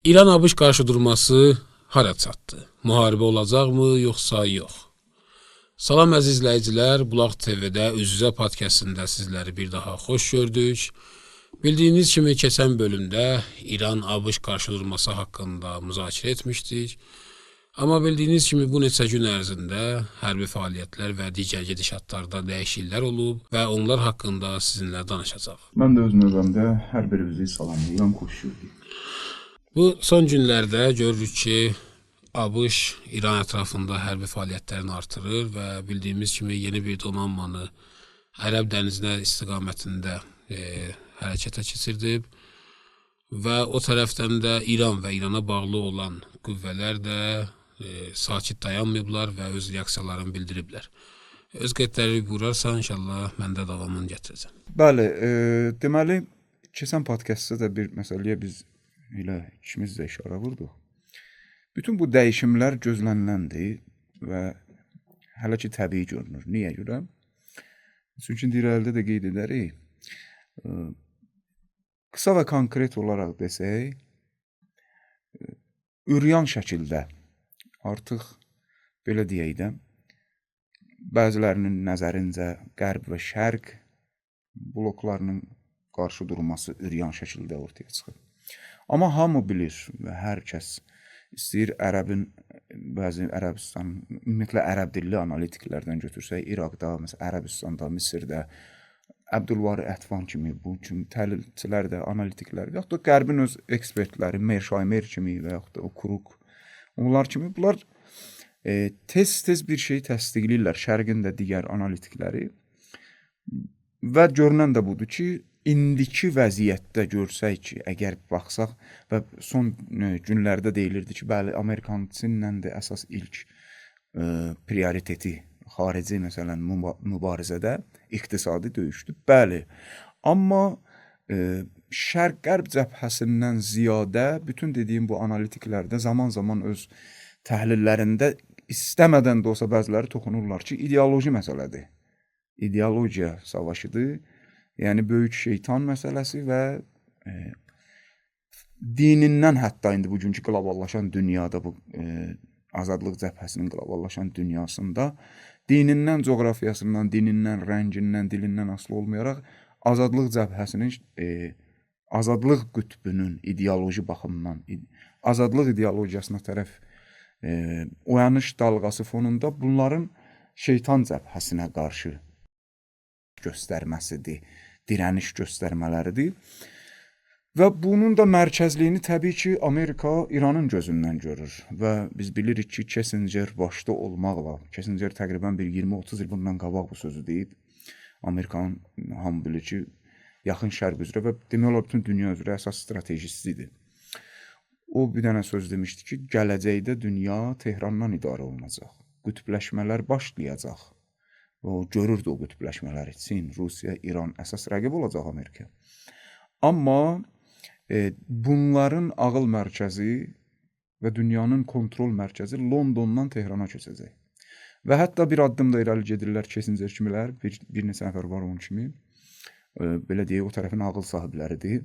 İran-ABŞ qarşıdurması hara çatdı? Müharibə olacaqmı, yoxsa yox? Salam əziz izləyicilər, Bulaq TV-də Üz-üzə podkastında sizləri bir daha xoş gördük. Bildiyiniz kimi keçən bölümdə İran-ABŞ qarşıdurması haqqında müzakirə etmişdik. Amma bildiyiniz kimi bu neçə gün ərzində hərbi fəaliyyətlər və digər gedişatlarda dəyişikliklər olub və onlar haqqında sizinlə danışacaq. Mən də öz növbəmdə hər birinizi salamlayıram, xoş gördük. Bu son günlərdə görürük ki, ABŞ İran ətrafında hərbi fəaliyyətlərini artırır və bildiyimiz kimi yeni bir donanmanı Ərəb dənizinə istiqamətində hərəkətə keçirdib və o tərəfdən də İran və İrana bağlı olan qüvvələr də sakit dayanmayıblar və öz reaksiyalarını bildiriblər. Öz qeydləri vurarsan, inşallah mən də davamını gətirəcəm. Bəli, deməli, keçən podkastda da bir məsələyə biz ilə ikimiz də işarə vurduq. Bütün bu dəyişimlər gözləniləndir və hələ ki təbii görünür. Niyə görə? Çünki irəlidə də qeyd edərik. Qısa və konkret olaraq desək, üryan şəkildə artıq belə deyək də, bəzilərinin nəzərincə qərb və şərq bloklarının qarşı durması üryan şəkildə ortaya çıxır. Amma hamı bilir və hər kəs istəyir bəzi Ərəbistan, ümumiyyətlə ərəb dilli analitiklərdən götürsək, İraqda, məsələn, Ərəbistanda, Misirdə, Əbdülvari Ətvan kimi bu kimi təhlilçilər də, analitiklər, yaxud da Qərbin öz ekspertləri, Mershaymer kimi və yaxud da o Kruk, onlar kimi, bunlar tez-tez bir şeyi təsdiqləyirlər, Şərqin də digər analitikləri və görünən də budur ki, indiki vəziyyətdə görsək ki, əgər baxsaq və son günlərdə deyilirdi ki, bəli, Amerikançının da əsas ilk prioriteti xarici, məsələn, mübarizədə iqtisadi döyüşdür. Bəli, amma şərq-qərb cəbhəsindən ziyadə bütün dediyim bu analitiklərdə zaman-zaman öz təhlillərində istəmədən də olsa bəziləri toxunurlar ki, ideoloji məsələdir. İdeologiya savaşıdır. Yəni, böyük şeytan məsələsi və dinindən hətta indi bugünkü qloballaşan dünyada, bu azadlıq cəbhəsinin qloballaşan dünyasında dinindən, coğrafiyasından, dinindən, rəngindən, dilindən asılı olmayaraq azadlıq cəbhəsinin, azadlıq qütbünün ideoloji baxımdan, azadlıq ideologiyasına tərəf oyanış dalğası fonunda bunların şeytan cəbhəsinə qarşı göstərməsidir, dirəniş göstərmələridir. Və bunun da mərkəzliyini təbii ki, Amerika İranın gözündən görür və biz bilirik ki, Kissinger başda olmaqla, Kissinger təqribən bir 20-30 il bundan qabaq bu sözü deyib, Amerikanın hamı bilir ki, yaxın şərq üzrə və demək olar bütün dünya üzrə əsas stratejisidir. O bir dənə söz demişdi ki, gələcəkdə dünya Tehrandan idarə olunacaq, qütbləşmələr başlayacaq. O görürdü o qütbləşmələri. Çin, Rusiya, İran əsas rəqib olacaq Amerika. Amma bunların ağıl mərkəzi və dünyanın kontrol mərkəzi Londondan Tehrana köçəcək. Və hətta bir addım da irəli gedirlər Kissinger kimilər, bir neçə nəfər var onun kimi. Belə deyək, o tərəfin ağıl sahibləridir.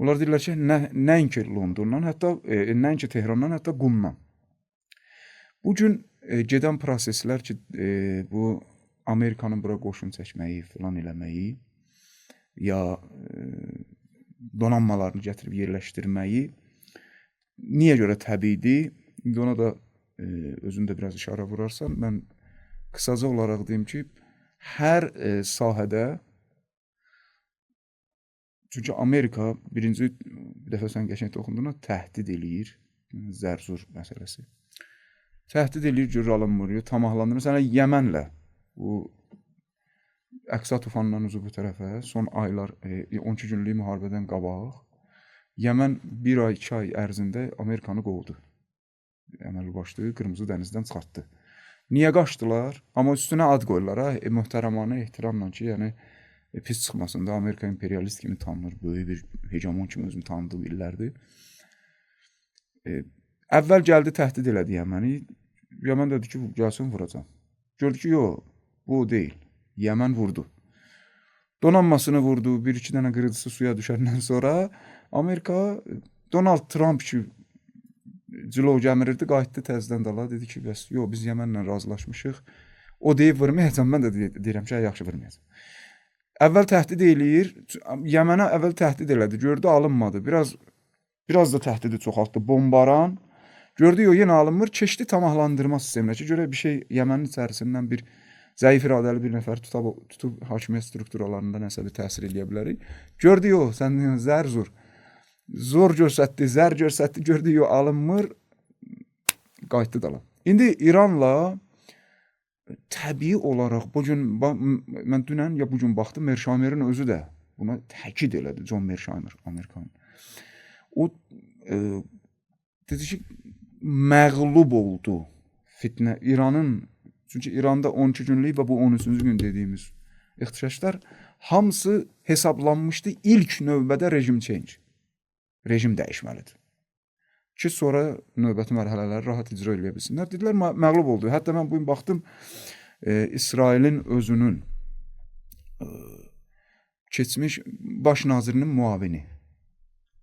Onlar deyirlər ki, nəinki Londondan, hətta nəinki Tehrandan, hətta Qumdan. Bugün gedən proseslər ki, bu Amerikanın bura qoşun çəkməyi, filan eləməyi, ya donanmalarını gətirib yerləşdirməyi niyə görə təbiidir? İndi ona da özündə biraz işarə vurarsan, mən qısaca olaraq deyim ki, hər sahədə, çünki Amerika birinci dəfə sən qəşəng toxunduğuna təhdid eləyir, Zərzur məsələsi. Təhdid eləyir, görür alınmır, tamahlanır. Məsələn, Yəmənlə bu Əqsa tufanından üzü bu tərəfə son aylar, 12 günlük müharibədən qabaq Yəmən 1 ay, 2 ay ərzində Amerikanı qovdu. Əməli başlı Qırmızı dənizdən çıxartdı. Niyə qaçdılar? Amma üstünə ad qoyurlar, möhtərəmanə ehtiramla ki, yəni pis çıxmasın da Amerika imperialist kimi tanınır, böyük bir hegemon kimi özünü tanıdığı illərdir. Əvvəl gəldi təhdid elədi Yəməni. Yəmən dedi ki, gəlsin vuracam. Gördü ki, yox, bu deyil. Yəmən vurdu. Donanmasını vurdu, bir-iki dənə qırıcısı suya düşəndən sonra Amerika Donald Trump ki, cilov gəmirirdi, qayıtdı təzədən dala, dedi ki, bəs yox, biz Yəmənlə razılaşmışıq. O deyib vurmayacam, mən də deyirəm ki, yaxşı vurmayacam. Əvvəl təhdid eləyir, Yəmənə əvvəl təhdid elədi, gördü alınmadı. Biraz da təhdidi çoxaltdı, bombaran. Gördü yox, yenə alınmır, keçdi tamahlandırma sisteminə ki, görə bir şey Yəmənin içərisindən bir zəif iradəli bir nəfər tutub hakimiyyət strukturalarında nəsə bir təsir eləyə bilərik. Gördü yox, sən zor göstərdi, zər göstərdi, gördü yox, alınmır, qayıtdı dala. İndi İranla təbii olaraq bugün mən dünən ya bugün baxdım, Merşaymerin özü də buna təkid elədi, John Merşaymer, Amerikan. O dedi ki, məğlub oldu fitnə İranın, çünki İranda 12 günlük və bu 13-cü gün dediyimiz ixtişaşlar hamısı hesablanmışdı ilk növbədə rejim change. Rejim dəyişməlidir. Ki sonra növbəti mərhələləri rahat icra eləyə bilsinlər. Dedilər, məğlub oldu. Hətta mən bugün baxdım, İsrailin özünün keçmiş baş nazirinin muavini.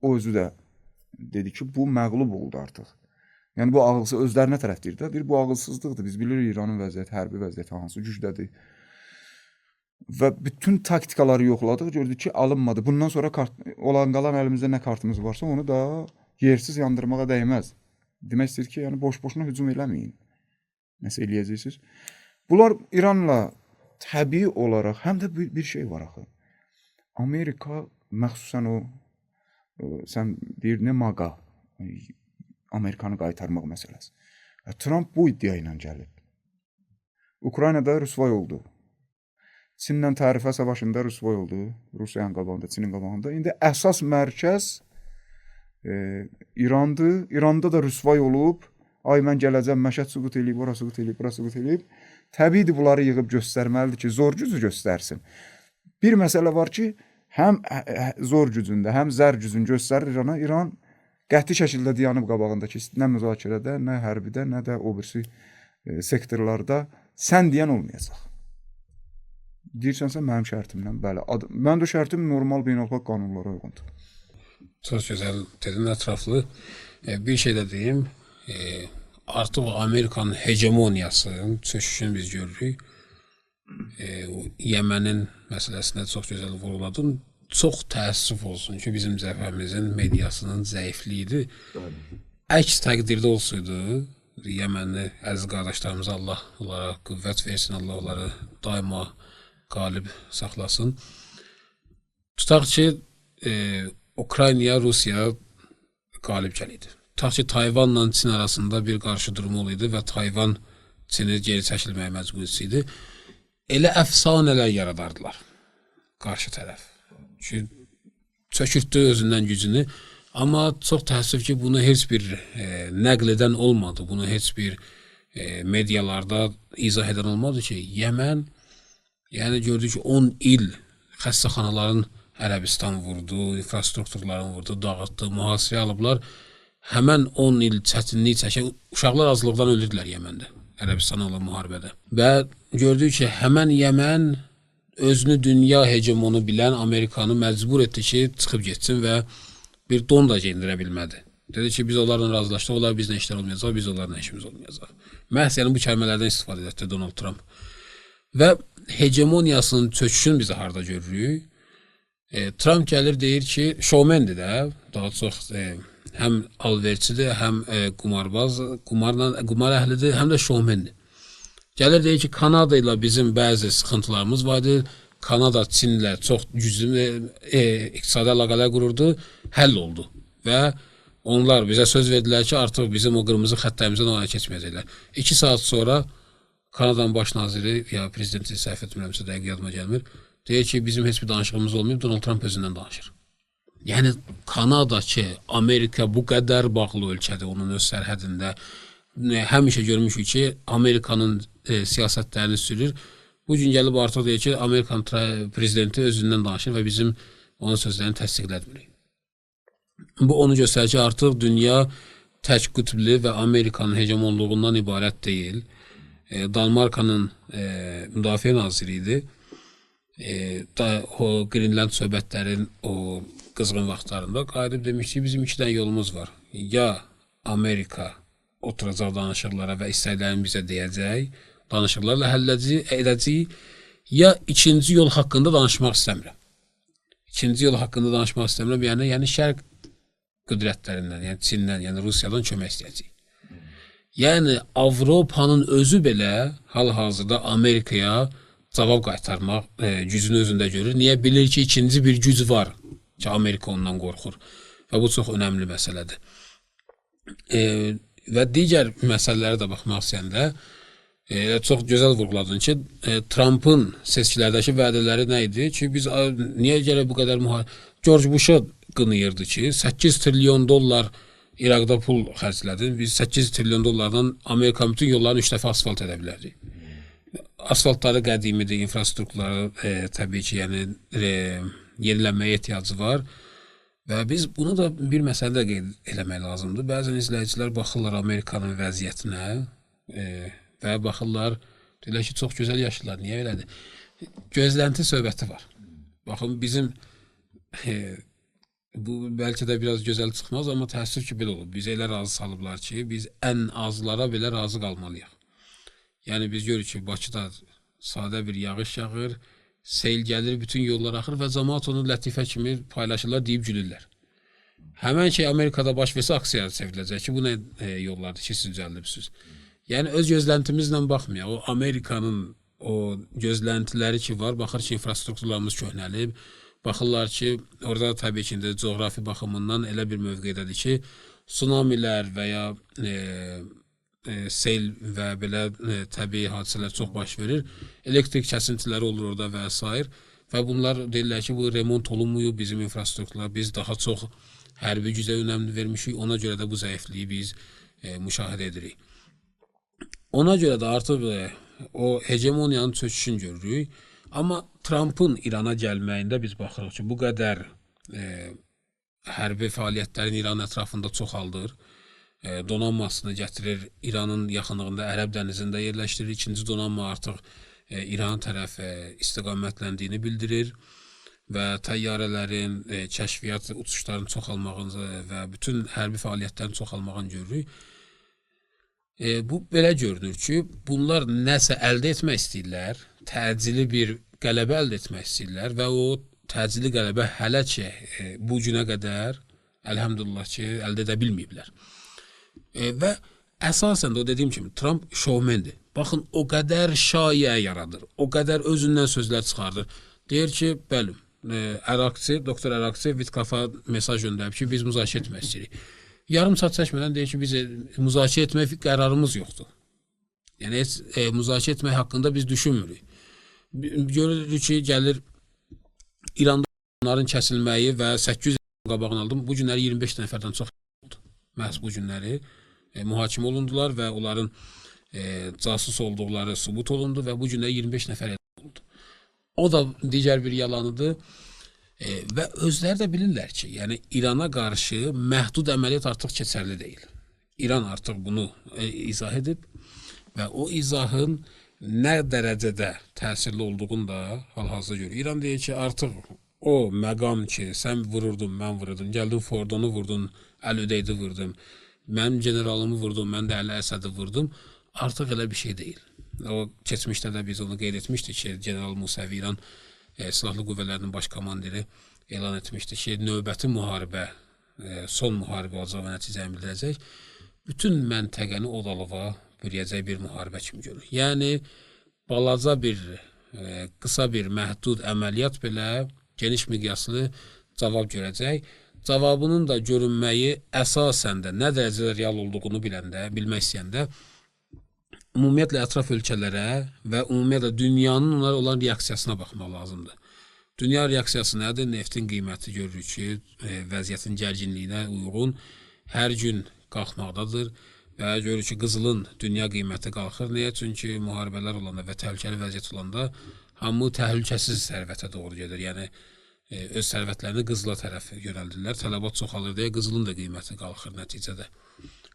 O özü də dedi ki, bu məğlub oldu artıq. Yəni, bu ağılsız özlərinə tərəf deyir də. Deyir, bu ağılsızlıqdır. Biz bilirik İranın vəziyyəti, hərbi vəziyyəti hansı gücdədir. Və bütün taktikaları yoxladıq, gördük ki, alınmadı. Bundan sonra olan qalan əlimizdə nə kartımız varsa, onu da yersiz yandırmağa dəyməz. Demək istəyir ki, yəni boş-boşuna hücum eləməyin. Nəsə eləyəcəksiniz. Bunlar İranla təbii olaraq, həm də bir şey var axı. Amerika, məxsusən o, sən deyir, nə maqa, Amerikanı qaytarmaq məsələsi. Trump bu iddia ilə gəlib. Ukraynada rüsvay oldu. Çinlə tərifə savaşında rüsvay oldu. Rusiyanın qabağında, Çinin qabağında. İndi əsas mərkəz İrandır. İranda da rüsvay olub. Ay, mən gələcəm, Məşəd süqut eləyib, ora süqut eləyib, bura süqut eləyib. Təbiidir, bunları yığıb göstərməlidir ki, zor gücü göstərsin. Bir məsələ var ki, həm zor gücündə, həm zər gücünü göstərir İrana. İran qəti şəkildə dayanıb qabağında ki, nə müzakirədə, nə hərbidə, nə də o birisi sektorlarda sən deyən olmayacaq. Deyirsənsə, mənim şərtimlə, bəli. Mən də şərtim normal beynəlxalq qanunlara uyğundur. Çox gözəl, dedin, ətraflı. Bir şey də deyim, artıq Amerikanın hegemoniyasının çöküşünü biz görürük. Yəmənin məsələsində çox gözəl vurguladın. Çox təəssüf olsun ki, bizim cəbhəmizin mediasının zəifliyidir. Əks təqdirdə olsaydı, Yəmənli əziz qardaşlarımıza Allah onlara qüvvət versin, Allah onları daima qalib saxlasın. Tutaq ki, Ukraynaya, Rusiya qalib gəliydi. Tutaq ki, Tayvanla Çin arasında bir qarşı durum olaydı və Tayvan Çini geri çəkilməyə məcbur idi. Elə əfsanələr yaradardılar qarşı tərəf. Çünki çökürtdü özündən gücünü. Amma çox təəssüf ki, bunu heç bir nəql edən olmadı. Bunu heç bir medialarda izah edən olmadı ki, Yəmən, yəni gördük ki, 10 il xəstəxanaların Ərəbistan vurdu, infrastrukturların vurdu, dağıtdı, mühasirə alıblar. Həmən 10 il çətinlik çəkən uşaqlar azlıqdan ölürdülər Yəməndə, Ərəbistan olan müharibədə. Və gördük ki, həmən Yəmən özünü dünya hegemonu bilən Amerikanı məcbur etdi ki, çıxıb getsin və bir don da geyindirə bilmədi. Dedi ki, biz onlarla razılaşdıq, onlar bizlə işlər olmayacaq, biz onlarla işimiz olmayacaq. Məhz yəni bu kəlmələrdən istifadə etdi Donald Trump. Və hegemoniyasının çöküşünü biz harada görürük? Trump gəlir, deyir ki, şovmendir də, daha çox həm alverçidir, həm qumarbaz, qumar əhlidir, həm də şovmendir. Gəlir, deyir ki, Kanada ilə bizim bəzi sıxıntılarımız vardır. Kanada Çinlə çox güclü iqtisadi əlaqələr qururdu, həll oldu. Və onlar bizə söz verdilər ki, artıq bizim o qırmızı xəttlərimizdən ona keçməyəcəklər. 2 saat sonra Kanadanın baş naziri, ya prezidenti səhv etmirəmsə dəqiq yadıma gəlmir, deyir ki, bizim heç bir danışığımız olmayıb, Donald Trump özündən danışır. Yəni, Kanada ki, Amerika bu qədər bağlı ölkədir, onun öz sərhədində. Həmişə görmüşük ki, Amerikanın siyasətlərini sürür. Bu gün gəlib artıq deyir ki, Amerikan prezidenti özündən danışır və bizim onun sözlərini təsdiqlətmirik. Bu onu göstərir ki, artıq dünya tək qütbli və Amerikanın hegemonluğundan ibarət deyil. Danmarkanın müdafiə naziri idi. O Greenland söhbətlərin o qızğın vaxtlarında qayıdıb demiş ki, bizim 2 dənə yolumuz var. Ya Amerika oturacaq danışıqlara və istəklərini bizə deyəcək, danışıqlarla həll edəcəyik, ya ikinci yol haqqında danışmaq istəmirəm. İkinci yol haqqında danışmaq istəmirəm, yəni şərq qüdrətlərindən, yəni Çindən, yəni Rusiyadan kömək istəyəcəyik. Yəni Avropanın özü belə hal-hazırda Amerikaya cavab qaytarmaq gücünü özündə görür. Niyə? Bilir ki, ikinci bir güc var ki, Amerika ondan qorxur. Və bu çox önəmli məsələdir. Və digər məsələlərə də baxmaq istəyəndə çox gözəl vurguladın ki, Trump'ın seçkilərdəki vədələri nə idi ki, biz niyə gərək bu qədər George Bush'a qınıyırdı ki, 8 trilyon dollar İraqda pul xərclədi. Biz 8 trilyon dollardan Amerika bütün yollarını 3 dəfə asfalt edə bilərdik. Asfaltları qədimidir, infrastrukturları təbii ki, yəni yenilənməyə ehtiyacı var. Və biz bunu da bir məsələ də qeyd eləmək lazımdır. Bəzən izləyicilər baxırlar Amerikanın vəziyyətinə və baxırlar, deyirlər ki, çox gözəl yaşayırlar. Niyə belədir? Gözlənti söhbəti var. Baxın, bizim bu bəlkə də biraz gözəl çıxmaz, amma təəssüf ki, belə olur. Bizə elə razı salıblar ki, biz ən azlara belə razı qalmalıyıq. Yəni, biz görürük ki, Bakıda sadə bir yağış yağır, sel gəlir, bütün yollar axır və cəmaət onu lətifə kimi paylaşırlar, deyib gülürlər. Həmən ki, Amerikada baş versə aksiyaya çevriləcək ki, bu nə yollardır ki, siz düzəldibsiniz. Yəni, öz gözləntimizlə baxmayaq. O Amerikanın o gözləntiləri ki var, baxır ki, infrastrukturlarımız köhnəlib, baxırlar ki, orada təbii ki, coğrafi baxımından elə bir mövqedədir ki, tsunamilər və ya sel və belə təbii hadisələr çox baş verir. Elektrik kəsintiləri olur orada və s. Və bunlar deyirlər ki, bu remont olunmuyor, bizim infrastrukturlar, biz daha çox hərbi gücə önəm vermişik, ona görə də bu zəifliyi biz müşahidə edirik. Ona görə də artıq o hegemoniyanın çöküşünü görürük. Amma Trump'ın İrana gəlməyində biz baxırıq ki, bu qədər hərbi fəaliyyətlərin İran ətrafında çoxaldır. Donanmasını gətirir, İranın yaxınlığında Ərəb dənizində yerləşdirir. İkinci donanma artıq İran tərəf istiqamətləndiyini bildirir və təyyarələrin, kəşfiyyat uçuşlarının çoxalmağını və bütün hərbi fəaliyyətlərin çoxalmağını görürük. Bu belə görünür ki, bunlar nəsə əldə etmək istəyirlər, təcili bir qələbə əldə etmək istəyirlər və o təcili qələbə hələ ki, bu günə qədər, əlhəmdülillah ki, əldə edə bilməyiblər. Və əsasən də o dediyim kimi, Trump şovmendir. Baxın, o qədər şayiə yaradır, o qədər özündən sözlər çıxardır. Deyir ki, bəli, doktor Ərakçı Vitkafa mesaj göndərib ki, biz müzakirə etmək istəyirik. Yarım saat çəkmədən deyir ki, biz müzakirə etmək qərarımız yoxdur. Yəni, heç müzakirə etmək haqqında biz düşünmürük. Görürük ki, gəlir İranda onların kəsilməyi və 800 qabağını aldım. Bu günləri 25 nəfərdən çox oldu. Məhz bu günləri mühakimə olundular və onların casus olduqları sübut olundu və bu günləri 25 nəfər oldu. O da digər bir yalanıdır. Və özləri də bilirlər ki, yəni İrana qarşı məhdud əməliyyat artıq keçərli deyil. İran artıq bunu izah edib və o izahın nə dərəcədə təsirli olduğunu da hal-hazırda görür. İran deyir ki, artıq o məqam ki, sən vururdun, mən vururdum, gəldin Fordonu vurdun, Əl-Üdeydi vurdum, mənim generalımı vurdum, mən də Əl-Əsədi vurdum, artıq elə bir şey deyil. O keçmişdə də biz onu qeyd etmişdik ki, General Musavi İran Silahlı Qüvvələrinin baş komandiri elan etmişdi ki, növbəti müharibə, son müharibə olacaq və nəticəni bildirəcək. Bütün məntəqəni odalığa bürüyəcək bir müharibə kimi görür. Yəni, balaca bir, qısa bir məhdud əməliyyat belə geniş miqyaslı cavab görəcək. Cavabının da görünməyi əsasən də nə dərəcədə real olduğunu bilmək istəyəndə, ümumiyyətlə ətraf ölkələrə və ümumiyyətlə dünyanın onlara olan reaksiyasına baxmaq lazımdır. Dünya reaksiyası nədir? Neftin qiyməti görürük ki, vəziyyətin gərginliyinə uyğun hər gün qalxmaqdadır və görürük ki, qızılın dünya qiyməti qalxır. Niyə? Çünki müharibələr olanda və təhlükəli vəziyyət olanda hamı təhlükəsiz sərvətə doğru gedir. Yəni, öz sərvətlərini qızıla tərəf yönəldirlər. Tələbat çoxalır deyə qızılın da qiyməti qalxır nəticədə.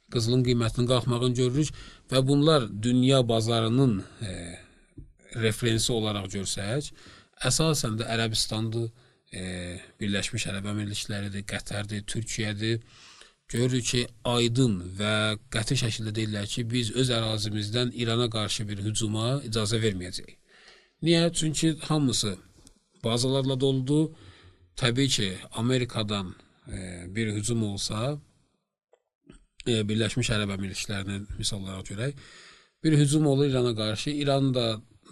Qızılın qiymətinin qalxmağını görürük və bunlar dünya bazarının referensi olaraq görsək, əsasən də Ərəbistandır, Birləşmiş Ərəb Əmirlikləridir, Qətərdir, Türkiyədir görürük ki, aydın və qəti şəkildə deyirlər ki, biz öz ərazimizdən İrana qarşı bir hücuma icazə verməyəcəyik. Niyə? Çünki hamısı bazalarla doludur. Təbii ki, Amerikadan bir hücum olsa, Birləşmiş Ərəb Əmirliklərinin misallara görək, bir hücum olur İrana qarşı, İran da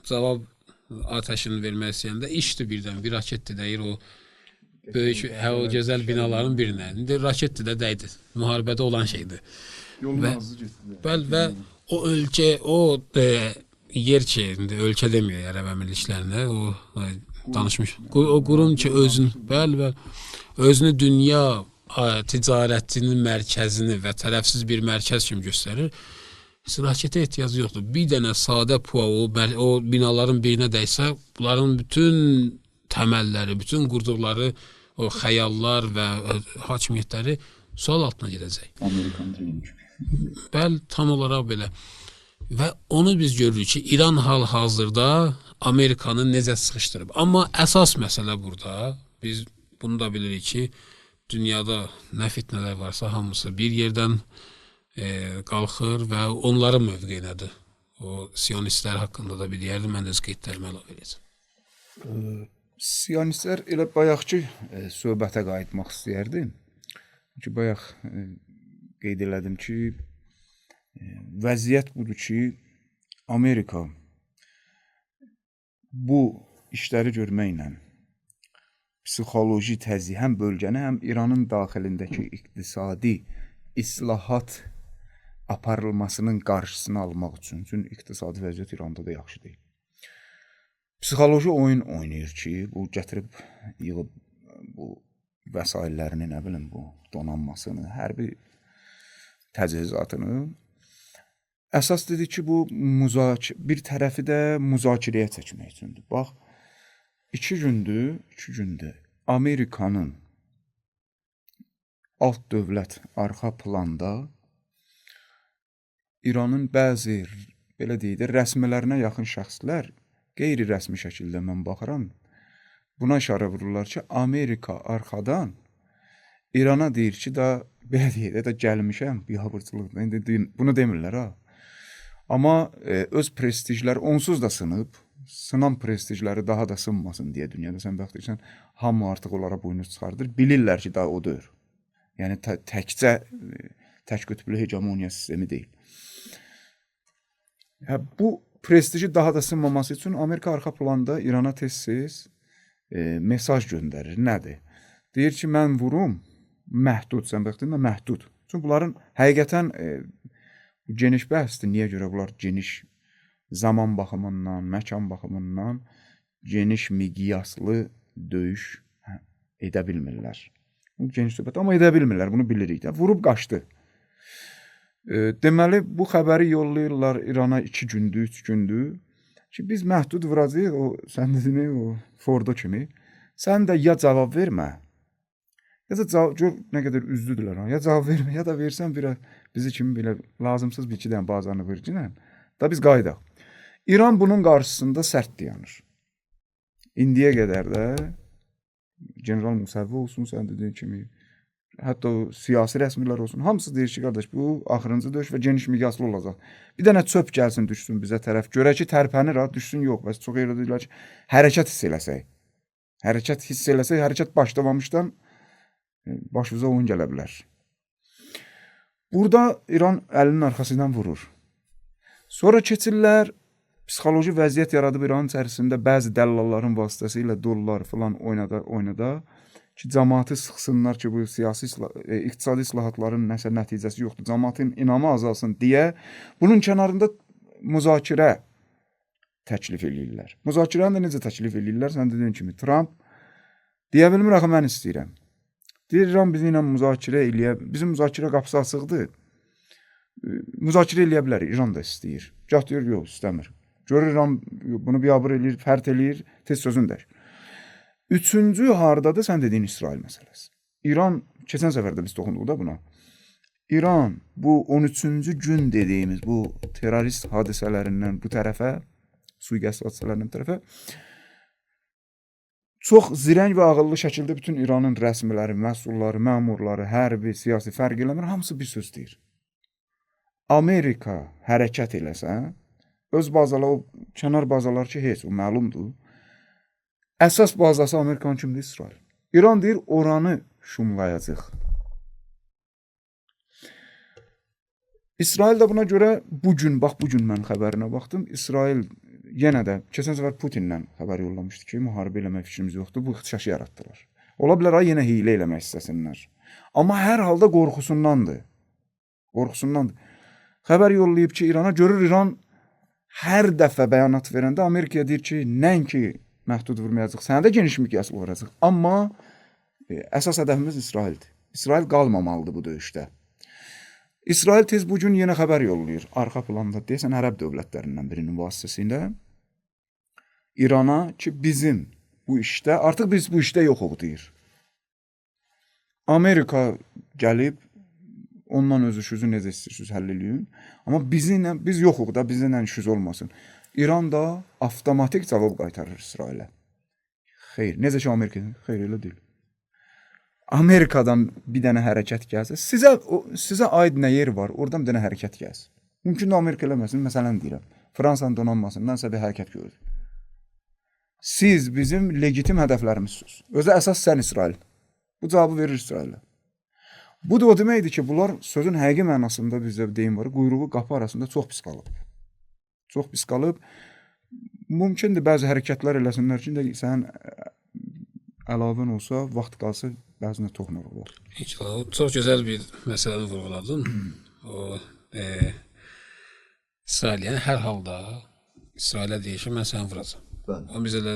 cavab atəşini vermək istəyəndə işdir birdən, bir raketdir dəyir o böyük, o gözəl binaların birinə. İndi raketdir də dəydi. Müharibədə olan şeydir. Yolun azı getdi. Bəli, və o ölkə, o yer ki, indi ölkə demiyor Ərəb Əmirliklərinə, o danışmış. O qurum ki, özünü dünya ticarətinin mərkəzini və tərəfsiz bir mərkəz kimi göstərir. Raketə ehtiyacı yoxdur. Bir dənə sadə PUA o binaların birinə dəysə, bunların bütün təməlləri, bütün qurduqları o xəyallar və hakimiyyətləri sual altına gedəcək. Amerikan dream. Bəli, tam olaraq belə. Və onu biz görürük ki, İran hal-hazırda Amerikanı necə sıxışdırıb. Amma əsas məsələ burada, biz bunu da bilirik ki, dünyada nə fitnələr varsa hamısı bir yerdən qalxır və onların mövqeyi nədir? O siyonistlər haqqında da bir deyərdim, mən də öz qeydlərimi əlavə edəcəm. Siyonistlər elə bayaqki söhbətə qayıtmaq istəyərdim. Çünki bayaq qeyd elədim ki, vəziyyət budur ki, Amerika bu işləri görməklə psixoloji təzyiq həm bölgəni, həm İranın daxilindəki iqtisadi islahat aparılmasının qarşısını almaq üçün. Çünki iqtisadi vəziyyət İranda da yaxşı deyil. Psixoloji oyun oynayır ki, bu gətirib yığıb bu vəsaillərini, nə bilim, bu donanmasını, hərbi təchizatını əsas dedi ki, bu bir tərəfi də müzakirəyə çəkmək üçündür. Bax, 2 gündür Amerikanın alt dövlət arxa planda İranın bəzi, belə deyək də, rəsmilərinə yaxın şəxslər qeyri-rəsmi şəkildə mən baxıram, buna işarə vururlar ki, Amerika arxadan İrana deyir ki, belə deyək də, gəlmişəm, biabırçılıqda, bunu demirlər, ha. Amma öz prestijləri onsuz da sınıb, sınan prestijləri daha da sınmasın deyə dünyada sən baxdırsan, hamı artıq onlara boynuz çıxardır. Bilirlər ki, daha o deyir. Yəni, təkcə tək qütblü hegemoniya sistemi deyil. Bu prestiji daha da sınmaması üçün Amerika arxa planda İrana tez-tez mesaj göndərir. Nədir? Deyir ki, mən vurum, məhdud, sən baxdırsan, məhdud. Çünki bunların həqiqətən geniş bəhsdir. Niyə görə bunlar geniş zaman baxımından, məkan baxımından geniş miqyaslı döyüş edə bilmirlər. Geniş söhbət, amma edə bilmirlər, bunu bilirik də. Vurub qaçdı. Deməli, bu xəbəri yollayırlar İrana 2 gündür, 3 gündür ki, biz məhdud vuracaq, sən dedin, o Fordo kimi. Sən də ya cavab vermə, ya da gör nə qədər üzdüdülər, ya cavab vermə, ya da versən bizi kimi belə lazımsız bir 2 dənə bazarını verginə, da biz qaydaq. İran bunun qarşısında sərt dayanır. İndiyə qədər də General Musavvi olsun, sən dediyin kimi, hətta o siyasi rəsmilər olsun, hamısı deyir ki, qardaş, bu axırıncı döyüş və geniş miqyaslı olacaq. Bir dənə çöp gəlsin, düşsün bizə tərəf, görək ki, tərpənir, düşsün, yox. Bəs çox yerdə deyirlər ki, hərəkət hiss eləsək. Hərəkət başlamamışdan başımıza oyun gələ bilər. Burada İran əlinin arxasından vurur. Sonra keçirlər, psixoloji vəziyyət yaradıb İranın içərisində bəzi dəllalların vasitəsilə dollar falan oynada ki, cəmaatı sıxsınlar ki, bu siyasi, iqtisadi islahatların nəsə nəticəsi yoxdur, cəmaatın inamı azalsın deyə bunun kənarında müzakirə təklif edirlər. Müzakirəni də necə təklif edirlər? Sən dediyin kimi, Trump deyə bilmir, axı mən istəyirəm. Deyir, İran bizimlə müzakirə eləyə, bizim müzakirə qapısı açıqdır. Müzakirə eləyə bilər, İran da istəyir. Gah deyir, yox, istəmir. Görür, İran bunu biabır eləyir, fərt eləyir, tez sözün dər. 3-cü hardadır, sən dediyin İsrail məsələsi. İran, keçən səfərdə biz toxunduq da buna. İran bu 13-cü gün dediyimiz bu terrorist hadisələrindən bu tərəfə, sui-qəsd hadisələrindən bu tərəfə çox zirəng və ağıllı şəkildə bütün İranın rəsmiləri, məsulları, məmurları, hərbi, siyasi fərq eləmir, hamısı bir söz deyir. Amerika hərəkət eləsə, öz bazaları, o kənar bazalar ki, heç o məlumdur. Əsas bazası Amerikanın kimdir? İsrail. İran deyir, oranı şumlayacaq. İsrail də buna görə bugün mən xəbərinə baxdım. İsrail yenə də keçən səfər Putinlə xəbər yollamışdı ki, müharibə eləmək fikrimiz yoxdur. Bu ixtişaşı yaratdılar. Ola bilər yenə hiylə eləmək istəsinlər. Amma hər halda qorxusundandır. Xəbər yollayıb ki, İrana görür, İran hər dəfə bəyanat verəndə Amerikaya deyir ki, nəinki məhdud vurmayacaq, sənə də geniş miqyaslı vuracaq. Amma əsas hədəfimiz İsraildir. İsrail qalmamalıdır bu döyüşdə. İsrail tez bugün yenə xəbər yollayır. Arxa planda deyəsən ərəb dövlətlərindən birinin vasitəsilə İrana ki, bizim bu işdə, artıq biz bu işdə yoxuq deyir. Amerika gəlib, ondan öz işinizi necə istəyirsiniz həll eləyin. Amma biz yoxuq da, bizlə işiniz olmasın. İran da avtomatik cavab qaytarır İsrailə. Xeyr, necə ki Amerika, xeyr elə deyil. Amerikadan bir dənə hərəkət gəlsə, sizə aid nə yer var, oradan bir dənə hərəkət gəlsin. Mümkün də Amerika eləməsin, məsələn deyirəm, Fransanın donanmasındansa bir hərəkət görür. Siz bizim legitim hədəflərimizsiniz. Özü əsas sən İsrail. Bu cavabı verir İsrailə. Bu da o deməkdir ki, bunlar sözün həqiqi mənasında bizdə deyim var, quyruğu qapı arasında çox pis qalıb. Çox pis qalıb. Mümkündür bəzi hərəkətlər eləsinlər ki, sənin əlavən olsa, vaxt qalsa, bəzində toxunur olar. Çox gözəl bir məsələni vurğuladın. O İsrail, yəni hər halda İsrailə deyir ki, mən səni vuracam. O biz elə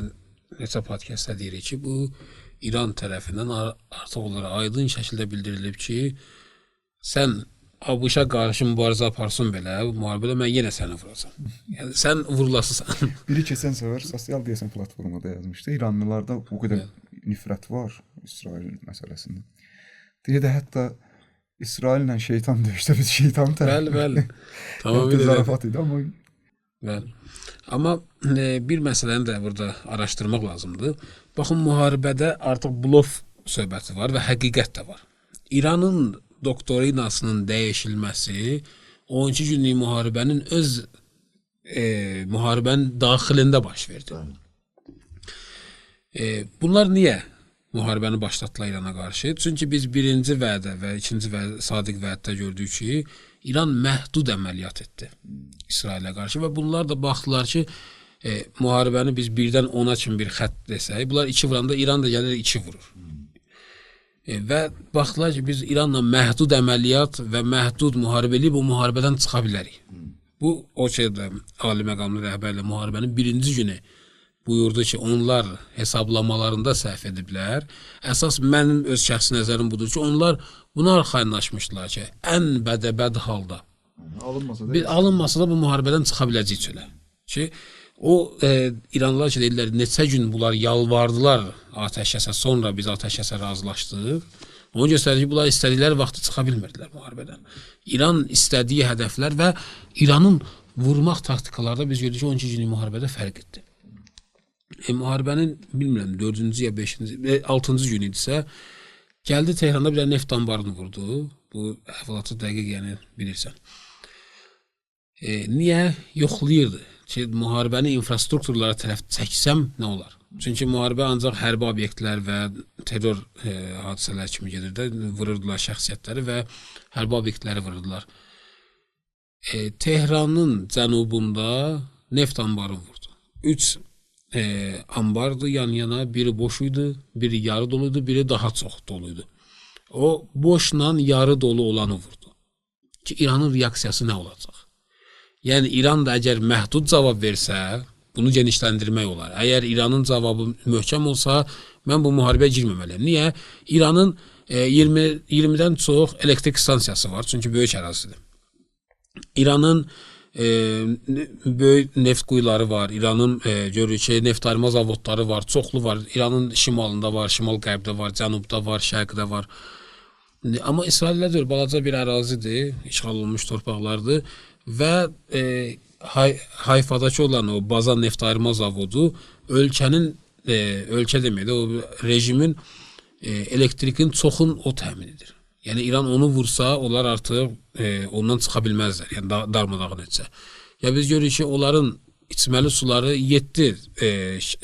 neçə podkastda deyirik ki, bu İran tərəfindən artıq onlara aydın şəkildə bildirilib ki, sən ABŞ-a qarşı mübarizə aparsın belə, müharibədə mən yenə səni vuracam. Yəni sən vurulasısan. Biri keçən səfər sosial deyəsən platformada yazmışdı. İranlılarda bu qədər nifrət var İsrail məsələsində. Deyir də hətta İsraillə şeytan döyüşdə biz şeytanı tərəf. Bəli. Tamamilə zarafat idi amma. Bəli. Amma bir məsələni də burada araşdırmaq lazımdır. Baxın, müharibədə artıq blöf söhbəti var və həqiqət də var. İranın doktrinasının dəyişilməsi 12 günlük müharibənin öz müharibənin daxilində baş verdi. Bunlar niyə müharibəni başlatdılar İrana qarşı? Çünki biz birinci vədə və ikinci sadiq vəddə gördük ki, İran məhdud əməliyyat etdi İsrailə qarşı və bunlar da baxdılar ki, müharibəni biz 1-dən 10-a kimi bir xətt desək, bunlar 2 vuranda İran da gəlir 2 vurur. Və baxdılar ki, biz İranla məhdud əməliyyat və məhdud müharibə eləyib bu müharibədən çıxa bilərik. Bu, o şeydə ali məqamlı rəhbərlə müharibənin birinci günü buyurdu ki, onlar hesablamalarında səhv ediblər. Əsas mənim öz şəxsi nəzərim budur ki, onlar buna arxayınlaşmışdılar ki, ən bədəbəd halda alınmasa da bu müharibədən çıxa biləcək çölə. Ki, o İranlılar ki, deyirlər, neçə gün bunlar yalvardılar atəşkəsə, sonra biz atəşkəsə razılaşdıq. Onu göstərir ki, bunlar istədikləri vaxtı çıxa bilmirdilər müharibədən. İran istədiyi hədəflər və İranın vurmaq taktikalarda biz gördük ki, 12 günlük müharibədə fərq etdi. Müharibənin, bilmirəm, 4-cü ya 5-ci, 6-cı gün idisə, gəldi Tehranda bir neft anbarını vurdu. Bu əhvalatı dəqiq, yəni bilirsən. Niyə? Yoxlayırdı ki, müharibəni infrastrukturlara tərəf çəksəm nə olar? Çünki müharibə ancaq hərbi obyektlər və terror hadisələr kimi gedir də, vururdular şəxsiyyətləri və hərbi obyektləri vururdular. Tehranın cənubunda neft anbarını vurdu. 3 ambardı yan-yana, biri boş idi, biri yarı doluydu, biri daha çox doluydu. O boşla yarı dolu olanı vurdu. Ki İranın reaksiyası nə olacaq? Yəni İran da əgər məhdud cavab versə, bunu genişləndirmək olar. Əgər İranın cavabı möhkəm olsa, mən bu müharibəyə girməməliyəm. Niyə? İranın 20-dən çox elektrik stansiyası var, çünki böyük ərazidir. İranın böyük neft quyuları var, İranın görürük ki, neftarima zavodları var, çoxlu var. İranın şimalında var, şimal-qərbdə var, cənubda var, şərqdə var. Amma İsraillə deyil, balaca bir ərazidir, işğal olunmuş torpaqlardır və Hayfadakı olan o Bazan neftarima zavodu ölkənin ölkə deməkdə o rejimin elektrikin çoxun o təminidir. Yəni İran onu vursa, onlar artıq ondan çıxa bilməzlər. Yəni darmadağın etsə. Ya biz görürük ki, onların içməli suları 7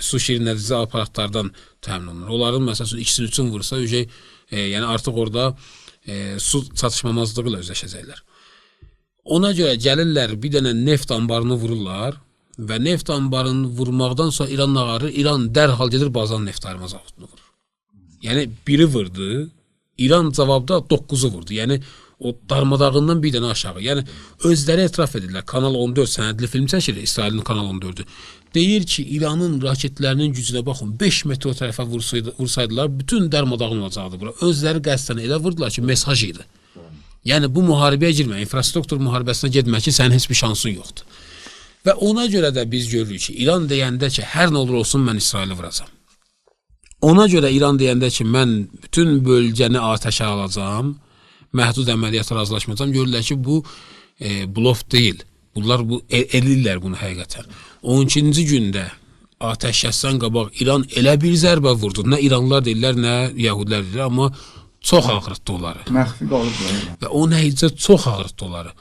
su şirinlədici aparatlardan təmin olunur. Onların məsələn ikisini üçün vursa, yəni artıq orada su çatışmamazlığı ilə üzləşəcəklər. Ona görə gəlirlər bir dənə neft anbarını vururlar və neft anbarını vurmaqdan sonra İran ağarır, İran dərhal gedir bazan neft ayırma zavodunu vurur. Yəni biri vurdu, İran cavabda 9'u vurdu. Yəni o darmadağından bir dənə aşağı. Yəni özləri etiraf edirlər. Kanal 14 sənədli film çəkir, İsrailin Kanal 14'ü. Deyir ki, İranın raketlərinin gücünə baxın, 5 metr o tərəfə vursaydılar, bütün darmadağın olacaqdı bura. Özləri qəsdən elə vurdular ki, mesaj idi. Yəni bu müharibəyə girmə, infrastruktur müharibəsinə getmək ki, sənin heç bir şansın yoxdur. Və ona görə də biz görürük ki, İran deyəndə ki, hər nə olur olsun mən İsraili vuracam. Ona görə İran deyəndə ki, mən bütün bölgəni atəşə alacağım, məhdud əməliyyata razılaşmayacağım, görürlər ki, bu bluff deyil. Bunlar elirlər bunu həqiqətən. 12-ci gündə atəşkəsdən qabaq İran elə bir zərbə vurdu. Nə İranlılar deyirlər, nə Yəhudilər deyirlər, amma çox ağrıtdı onları. Məxfi qalıblar. Və o nəticə çox ağrıtdı onları.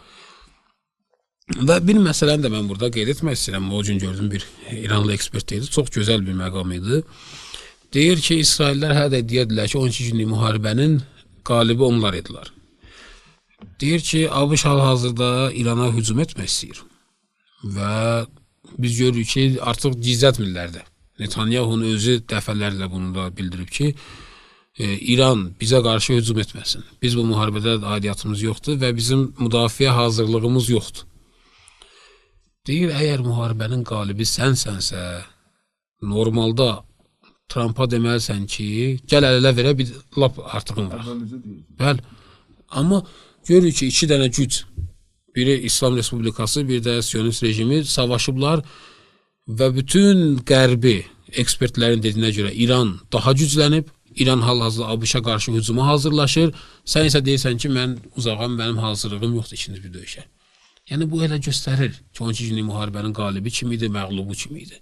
Və bir məsələni də mən burada qeyd etmək istəyirəm. O gün gördüm bir İranlı ekspert deyildi. Çox gözəl bir məqam idi. Deyir ki, İsraillər hələ də deyirdilər ki, 12 günlük müharibənin qalibi onlar idilər. Deyir ki, ABŞ hal-hazırda İrana hücum etmək istəyir. Və biz görürük ki, artıq gizlətmirlər də. Netanyahu'nun özü dəfələrlə bunu da bildirib ki, İran bizə qarşı hücum etməsin. Biz bu müharibədə aidiyyatımız yoxdur və bizim müdafiə hazırlığımız yoxdur. Deyir, əgər müharibənin qalibi sənsənsə, normalda Trump'a deməlisən ki, gəl ələ verə bir lap artığın var. Bəli. Amma görürük ki, 2 dənə güc, biri İslam Respublikası, bir də Siyonist rejimi savaşıblar və bütün qərbi ekspertlərin dediyinə görə İran daha güclənib, İran hal-hazırda ABŞ-a qarşı hücuma hazırlaşır. Sən isə deyirsən ki, mən uzağam, mənim hazırlığım yoxdur ikinci bir döyüşə. Yəni bu elə göstərir ki, 12 günlük müharibənin qalibi kim idi, məğlubu kim idi.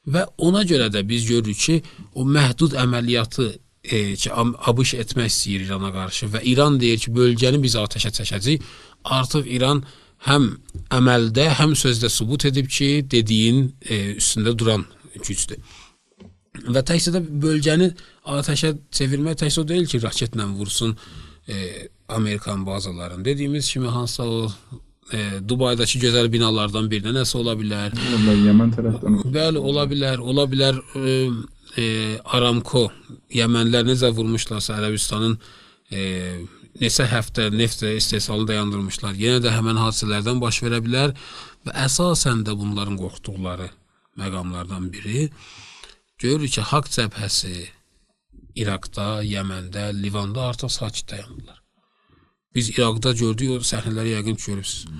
Və ona görə də biz görürük ki, o məhdud əməliyyatı ki, ABŞ etmək istəyir İrana qarşı və İran deyir ki, bölgəni biz atəşə çəkəcəyik. Artıq İran həm əməldə, həm sözdə sübut edib ki, dediyin üstündə duran gücdür. Və təkcə də bölgəni atəşə çevirmək təkcə o deyil ki, raketlə vursun Amerikan bazalarını. Dediyimiz kimi hansısa o Dubaydakı gözəl binalardan birinə nəsə ola bilər. Yəmən tərəfdən. Bəli, ola bilər Aramco, Yəmənlər necə vurmuşlarsa Ərəbistanın neçə həftə neft istehsalını dayandırmışlar. Yenə də həmən hadisələrdən baş verə bilər və əsasən də bunların qorxduqları məqamlardan biri görürük ki, Haqq cəbhəsi İraqda, Yəməndə, Livanda artıq sakit dayanırlar. Biz İraqda gördük, o səhnələri yəqin ki, görürsünüz.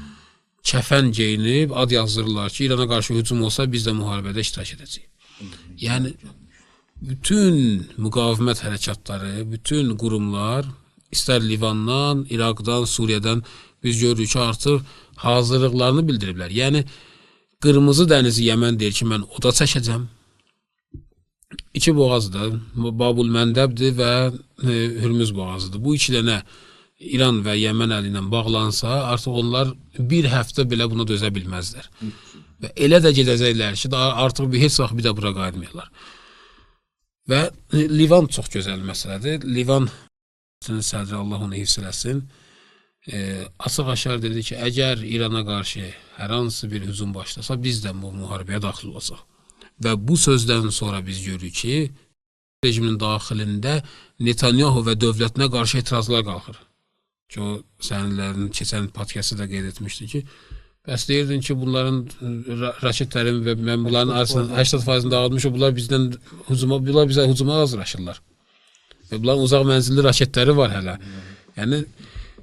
Kəfən geyinib, ad yazdırırlar ki, İrana qarşı hücum olsa biz də müharibədə iştirak edəcəyik. Yəni, bütün müqavimət hərəkatları, bütün qurumlar, istər Livandan, İraqdan, Suriyadan biz görürük ki, artıq hazırlıqlarını bildiriblər. Yəni, Qırmızı dənizi Yəmən deyir ki, mən oda çəkəcəm. 2 boğazdır, Babul Məndəbdir və Hürmüz boğazıdır. Bu 2 dənə İran və Yəmən əli ilə bağlansa, artıq onlar bir həftə belə buna dözə bilməzlər. Və elə də gedəcəklər ki, artıq heç vaxt bir də bura qayıtmayırlar. Və Livan çox gözəl məsələdir. Livan sədri Allah onu hifz eləsin, açıq-aşkar dedi ki, əgər İrana qarşı hər hansı bir hücum başlasa, biz də bu müharibəyə daxil olacaq. Və bu sözdən sonra biz görürük ki, rejimin daxilində Netanyahu və dövlətinə qarşı etirazlar qalxır. Ki, o sənələrin keçən podkastı da qeyd etmişdi ki, bəs deyirdin ki, bunların raketlərin və mən bunların arasında 80% dağıtmışım, bunlar bizə hücuma hazırlaşırlar. Və bunların uzaq mənzilli raketləri var hələ. Yəni,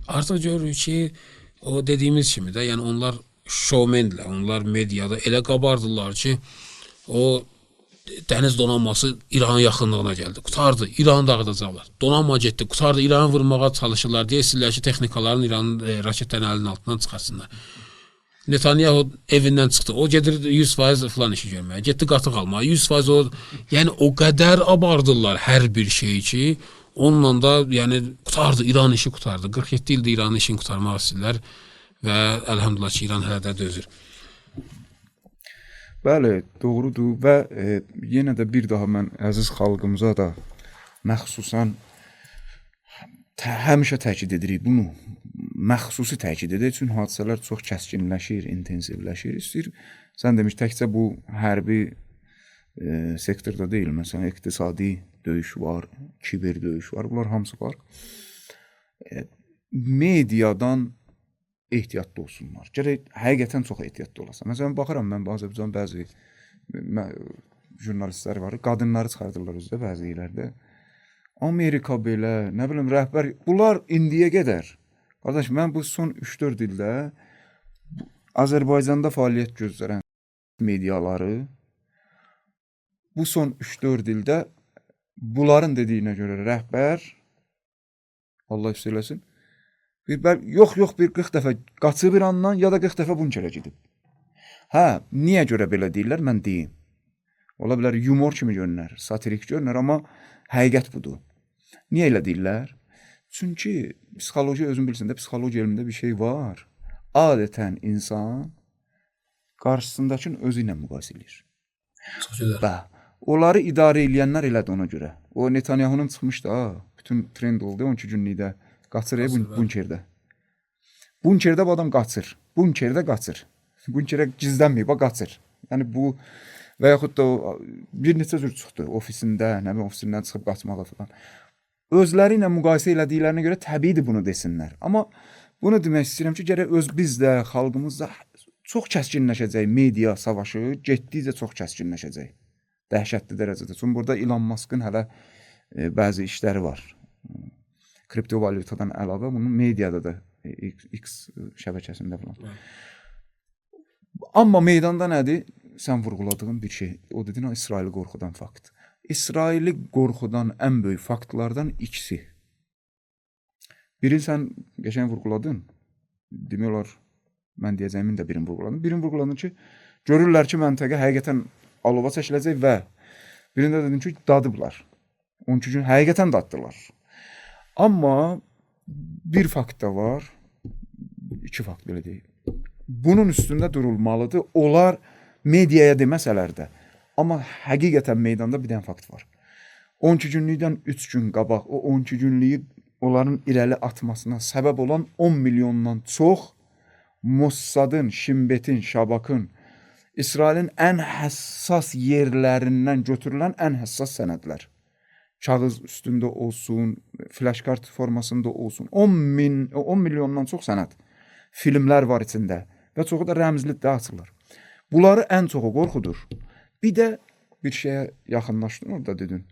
artıq görürük ki, o dediyimiz kimi də, yəni onlar şovmendirlər, onlar mediada elə qabardırlar ki, o dəniz donanması İranın yaxınlığına gəldi. Qutardı, İranı dağıdacaqlar. Donanma getdi, qutardı, İranı vurmağa çalışırlar deyə istəyirlər ki, texnikaların İranın raketlərin əlinin altından çıxarsınlar. Netanyahu evindən çıxdı. O gedir 100% falan işi görməyə. Getdi qatıq almağa. 100% o, yəni o qədər abardırlar hər bir şeyi ki, onunla da yəni qutardı, İran işi qutardı. 47 ildir İranın işini qutarmaq istəyirlər və əlhamdülillah ki, İran hələ də dözür. Bəli, doğrudur və yenə də bir daha mən əziz xalqımıza da məxsusən həmişə təkid edirik bunu. Məxsusi təkid edirik, çünki hadisələr çox kəskinləşir, intensivləşir. İstəyir, sən demiş, təkcə bu hərbi sektorda deyil, məsələn, iqtisadi döyüş var, kiber döyüş var, bunlar hamısı var. Mediadan ehtiyatlı olsunlar. Gərək həqiqətən çox ehtiyatlı olasan. Məsələn, baxıram mən Azərbaycan bəzi jurnalistlər var, qadınları çıxardırlar özdə bəzi yerlərdə. Amerika belə, nə bilim, rəhbər, bunlar indiyə qədər. Qardaş, mən bu son 3-4 ildə Azərbaycanda fəaliyyət göstərən mediaları bu son 3-4 ildə bunların dediyinə görə rəhbər, Allah üstə eləsin, bir 40 dəfə qaçıb İrandan, ya da 40 dəfə bunkerə gedib. Hə, niyə görə belə deyirlər, mən deyim. Ola bilər, yumor kimi görünər, satirik görünər, amma həqiqət budur. Niyə elə deyirlər? Çünki psixoloji, özün bilirsən də, psixoloji elmində bir şey var. Adətən insan qarşısındakını özü ilə müqayisə edir. Çox gözəl. Və onları idarə edənlər elədi ona görə. O Netanyahunun çıxmışdı, bütün trend oldu 12 günlükdə. Qaçır bunkerdə. Bunkerdə bu adam qaçır. Bunkerdə qaçır. Bunkerə gizlənməyib, qaçır. Yəni bu və yaxud da bir neçə cür çıxdı ofisində, nə bilim, ofisindən çıxıb qaçmağa falan. Özləri ilə müqayisə elədiklərinə görə təbiidir bunu desinlər. Amma bunu demək istəyirəm ki, gərək biz də, xalqımız da çox kəskinləşəcək media savaşı, getdikcə çox kəskinləşəcək. Dəhşətli dərəcədə. Çünki burada Elon Musk'ın hələ bəzi işləri var. Kriptovalutadan əlavə bunun mediada da X şəbəkəsində falan. Amma meydanda nədir? Sən vurğuladığın bir şey. O dedin, İsraili qorxudan fakt. İsraili qorxudan ən böyük faktlardan ikisi. Birini sən qəşəng vurğuladın. Demək olar, mən deyəcəyimin də birini vurğuladın. Birini vurğuladın ki, görürlər ki, məntəqə həqiqətən alova çəkiləcək və birində dedin ki, dadıblar. 12 gün həqiqətən daddılar. Amma bir fakt da var, iki fakt belə deyil. Bunun üstündə durulmalıdır. Onlar mediaya deməsələr də, amma həqiqətən meydanda bir dənə fakt var. 12 günlükdən 3 gün qabaq o 12 günlüyü onların irəli atmasına səbəb olan 10 milyondan çox Mossadın, Şimbetin, Şabakın, İsrailin ən həssas yerlərindən götürülən ən həssas sənədlər. Kağız üstündə olsun, flashkart formasında olsun. 10 milyondan çox sənəd. Filmlər var içində və çoxu da rəmzli də açılır. Bunları ən çoxu qorxudur. Bir də bir şeyə yaxınlaşdın orada dedin.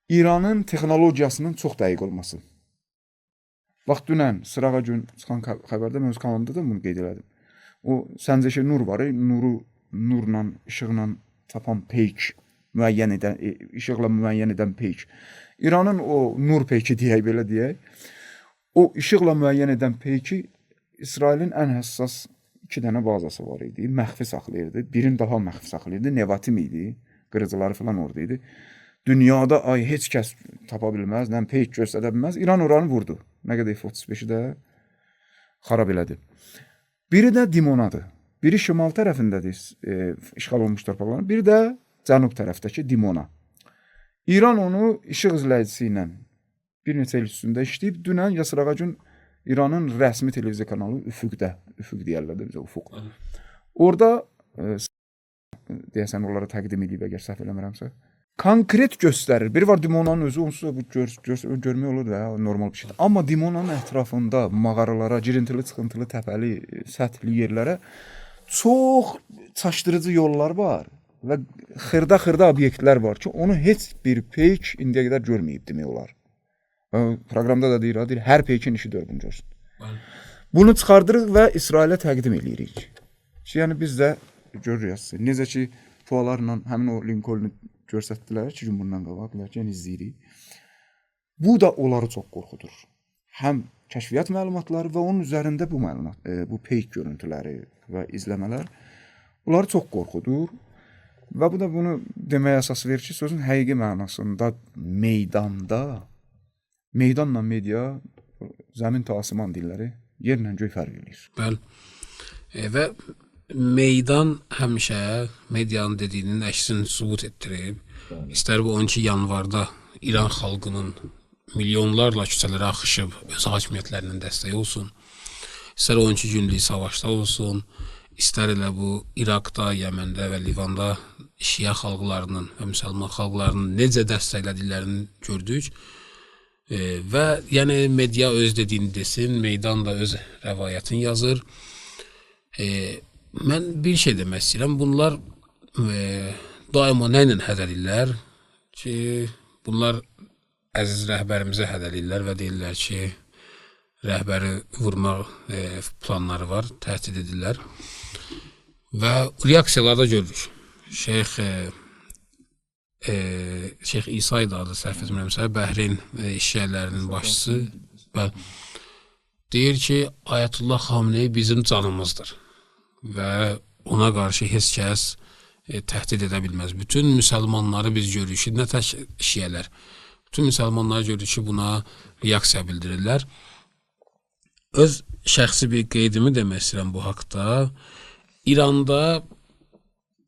İranın texnologiyasının çox dəqiq olması. Bax, dünən sırağa gün çıxan xəbərdə mən öz kanalımda da bunu qeyd elədim. O səncəşi nur var, nurla, işıqla tapan peyk, işıqla müəyyən edən peyk. İranın o nur peyki deyək, belə deyək. O işıqla müəyyən edən peyki İsrailin ən həssas 2 dənə bazası var idi. Məxfi saxlayırdı. Birini daha məxfi saxlayırdı. Nevatim idi. Qırıcıları falan orada idi. Dünyada heç kəs tapa bilməz, nə peyk göstərə bilməz. İran oranı vurdu. Nə qədər F-35-i də xarab elədi. Biri də Dimonadır. Biri şimal tərəfindədir, işğal olmuş torpaqların. Biri də cənub tərəfdəki Dimona. İran onu işıq izləyicisi ilə bir neçə il üstündə işləyib. Dünən ya sırağa gün İranın rəsmi televiziya kanalı Üfüqdə, Üfüq deyərlər də bizə, Ufuq. Orada deyəsən onlara təqdim edib, əgər səhv eləmirəmsə, konkret göstərir. Biri var Dimonanın özü, onsuz da bu görmək olur da, normal bir şeydir. Amma Dimonanın ətrafında mağaralara, girintili, çıxıntılı, təpəli, səthli yerlərə çox çaşdırıcı yollar var və xırda obyektlər var ki, onu heç bir peyk indiyə qədər görməyib demək olar. Proqramda da deyir, hər peykin işi bunu görsün. Bunu çıxardırıq və İsrailə təqdim edirik. Yəni biz də görürük. Necə ki, pualarla həmin o Lincoln-u göstərdilər, 2 gün bundan qabaq, yəni izləyirik. Bu da onları çox qorxudur. həm kəşfiyyat məlumatları və onun üzərində bu məlumat, bu fake görüntüləri və izləmələr bunları çox qorxudur. Və bu da bunu deməyə əsas verir ki, sözün həqiqi mənasında meydanla media zəmin tasiman dilləri yerlə göy fərq edir. Bəli. Və meydan həmişə medianın dediyinin əksini sübut etdirib. İstər bu 12 yanvarda İran xalqının milyonlarla küçələrə axışıb öz hakimiyyətlərinin dəstəyi olsun, istər 12 günlük savaşda olsun, istər elə bu İraqda, Yəməndə və Livanda Şiə xalqlarının və müsəlman xalqlarının necə dəstəklədiklərini gördük. Və yəni media öz dediyini desin, meydan da öz rəvayətini yazır. Mən bir şey demək istəyirəm, bunlar daima nə ilə hədəlirlər ki, bunlar əziz rəhbərimizə hədəlirlər və deyirlər ki, rəhbəri vurmaq planları var, təhdid edirlər. Və reaksiyalarda görürük. Şeyx İsa idi adı, səhv etmirəmsə, Bəhreyn şiələrinin başçısı deyir ki, Ayətullah Xamenei bizim canımızdır və ona qarşı heç kəs təhdid edə bilməz. Bütün müsəlmanları biz görürük ki, nə tək şiələr, bütün müsəlmanları görürük ki, buna reaksiya bildirirlər. Öz şəxsi bir qeydimi demək istəyirəm bu haqda.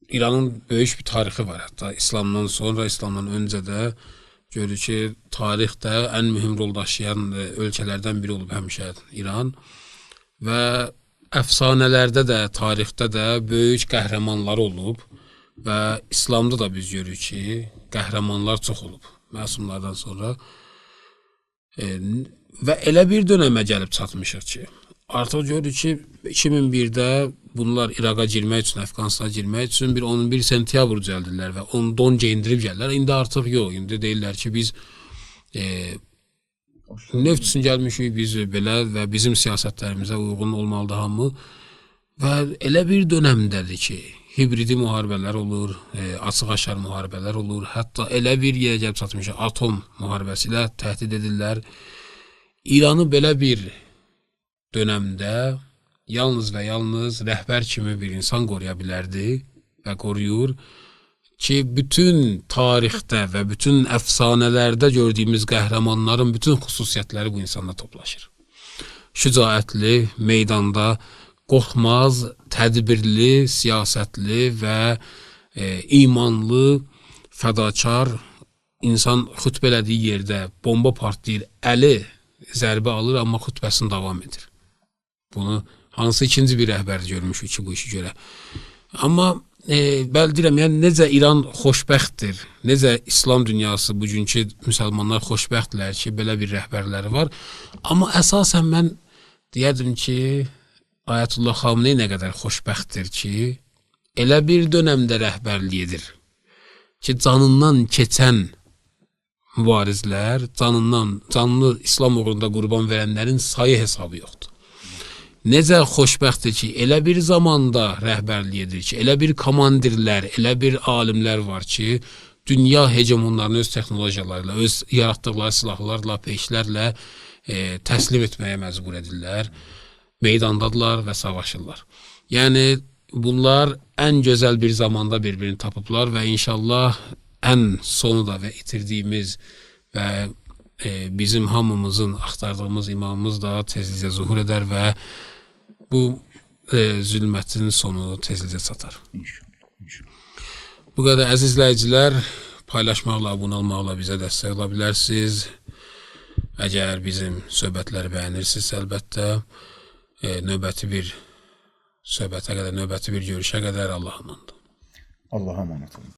İranın böyük bir tarixi var. Hətta İslamdan sonra, İslamdan öncə də görürük ki, tarixdə ən mühüm rol daşıyan ölkələrdən biri olub həmişə İran. Və əfsanələrdə də, tarixdə də böyük qəhrəmanlar olub və İslamda da biz görürük ki, qəhrəmanlar çox olub məsumlardan sonra. Və elə bir dönəmə gəlib çatmışıq ki, artıq görürük ki, 2001-də bunlar İraqa girmək üçün, Əfqanistana girmək üçün bir 11 sentyabr düzəldirlər və onu don geyindirib gəlirlər. İndi artıq yox, indi deyirlər ki, biz neft üçün gəlmişik, biz belə və bizim siyasətlərimizə uyğun olmalıdır hamı. Və elə bir dönəmdədir ki, hibridi müharibələr olur, açıq-aşkar müharibələr olur, hətta elə bir yerə gəlib çatmış ki, atom müharibəsi ilə təhdid edirlər. İranı belə bir dönəmdə yalnız və yalnız rəhbər kimi bir insan qoruya bilərdi və qoruyur ki, bütün tarixdə və bütün əfsanələrdə gördüyümüz qəhrəmanların bütün xüsusiyyətləri bu insanda toplaşır. Şücaətli, meydanda qorxmaz, tədbirli, siyasətli və imanlı, fədakar insan xütbə elədiyi yerdə bomba partlayır, əli zərbə alır, amma xütbəsini davam edir. Bunu hansı ikinci bir rəhbər görmüşük ki, bu işi görə. Amma bəli deyirəm, yəni necə İran xoşbəxtdir, necə İslam dünyası, bugünkü müsəlmanlar xoşbəxtdirlər ki, belə bir rəhbərləri var. Amma əsasən mən deyərdim ki, Ayətullah Xamenei nə qədər xoşbəxtdir ki, elə bir dönəmdə rəhbərlik edir ki, canından keçən mübarizlər, canlı İslam uğrunda qurban verənlərin sayı hesabı yoxdur. Necə xoşbəxtdir ki, elə bir zamanda rəhbərlik edir ki, elə bir komandirlər, elə bir alimlər var ki, dünya hegemonlarını öz texnologiyalarıyla, öz yaratdıqları silahlarla, peşlərlə təslim etməyə məcbur edirlər, meydandadırlar və savaşırlar. Yəni, bunlar ən gözəl bir zamanda bir-birini tapıblar və inşallah ən sonu da və itirdiyimiz və bizim hamımızın axtardığımız imamımız da tezliklə zuhur edər və bu zülmətin sonu tezliklə çatar. Bu qədər əziz izləyicilər, paylaşmaqla, abunə olmaqla bizə dəstək ola bilərsiniz. Əgər bizim söhbətləri bəyənirsinizsə, əlbəttə, növbəti bir söhbətə qədər, növbəti bir görüşə qədər Allah'a əmanət olun. Allah'a əmanət olun.